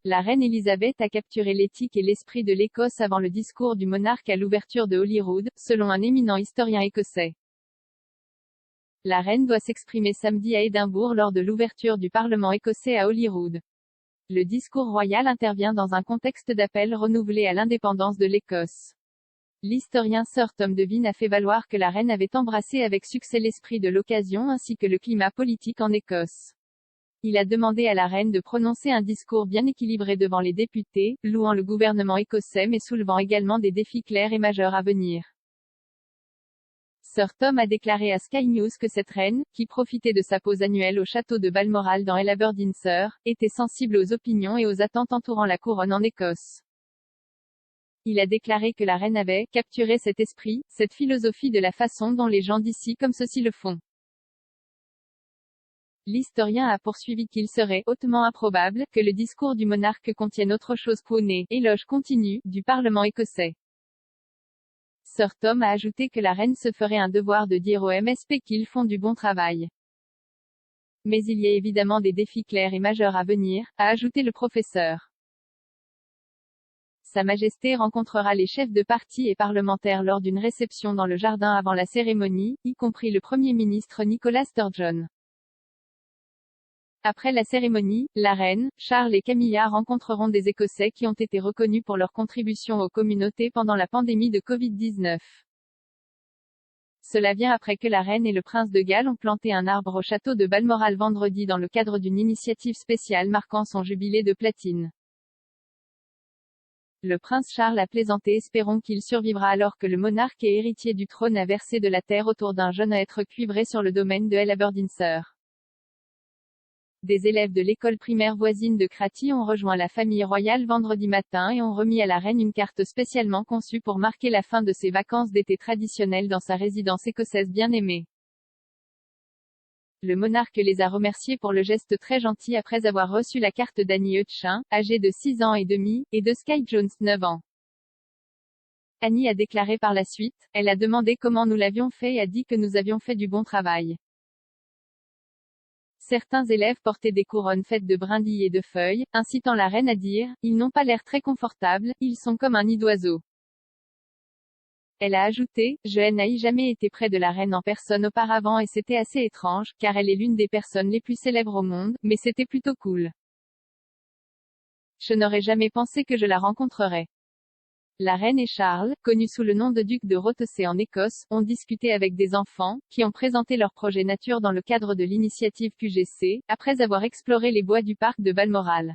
la reine Elisabeth a capturé l'éthique et l'esprit de l'Écosse avant le discours du monarque à l'ouverture de Holyrood, selon un éminent historien écossais. La reine doit s'exprimer samedi à Édimbourg lors de l'ouverture du Parlement écossais à Holyrood. Le discours royal intervient dans un contexte d'appel renouvelé à l'indépendance de l'Écosse. L'historien Sir Tom Devine a fait valoir que la reine avait embrassé avec succès l'esprit de l'occasion ainsi que le climat politique en Écosse. Il a demandé à la reine de prononcer un discours bien équilibré devant les députés, louant le gouvernement écossais mais soulevant également des défis clairs et majeurs à venir. Sir Tom a déclaré à Sky News que cette reine, qui profitait de sa pause annuelle au château de Balmoral dans Aberdeenshire, était sensible aux opinions et aux attentes entourant la couronne en Écosse. Il a déclaré que la reine avait « capturé cet esprit, cette philosophie de la façon dont les gens d'ici comme ceci le font ». L'historien a poursuivi qu'il serait « hautement improbable » que le discours du monarque contienne autre chose qu'une éloge continue du Parlement écossais. Sir Tom a ajouté que la reine se ferait un devoir de dire au MSP qu'ils font du bon travail. Mais il y a évidemment des défis clairs et majeurs à venir, a ajouté le professeur. Sa Majesté rencontrera les chefs de parti et parlementaires lors d'une réception dans le jardin avant la cérémonie, y compris le Premier ministre Nicola Sturgeon. Après la cérémonie, la reine, Charles et Camilla rencontreront des Écossais qui ont été reconnus pour leur contribution aux communautés pendant la pandémie de Covid-19. Cela vient après que la reine et le prince de Galles ont planté un arbre au château de Balmoral vendredi dans le cadre d'une initiative spéciale marquant son jubilé de platine. Le prince Charles a plaisanté espérons qu'il survivra alors que le monarque et héritier du trône a versé de la terre autour d'un jeune être cuivré sur le domaine de Aberdeenshire. Des élèves de l'école primaire voisine de Cratty ont rejoint la famille royale vendredi matin et ont remis à la reine une carte spécialement conçue pour marquer la fin de ses vacances d'été traditionnelles dans sa résidence écossaise bien aimée. Le monarque les a remerciés pour le geste très gentil après avoir reçu la carte d'Annie Hutchin, âgée de 6 ans et demi, et de Sky Jones 9 ans. Annie a déclaré par la suite, elle a demandé comment nous l'avions fait et a dit que nous avions fait du bon travail. Certains élèves portaient des couronnes faites de brindilles et de feuilles, incitant la reine à dire « Ils n'ont pas l'air très confortables, ils sont comme un nid d'oiseaux ». Elle a ajouté « Je n'ai jamais été près de la reine en personne auparavant et c'était assez étrange, car elle est l'une des personnes les plus célèbres au monde, mais c'était plutôt cool. Je n'aurais jamais pensé que je la rencontrerais ». La reine et Charles, connus sous le nom de duc de Rothesay en Écosse, ont discuté avec des enfants, qui ont présenté leur projet nature dans le cadre de l'initiative QGC, après avoir exploré les bois du parc de Balmoral.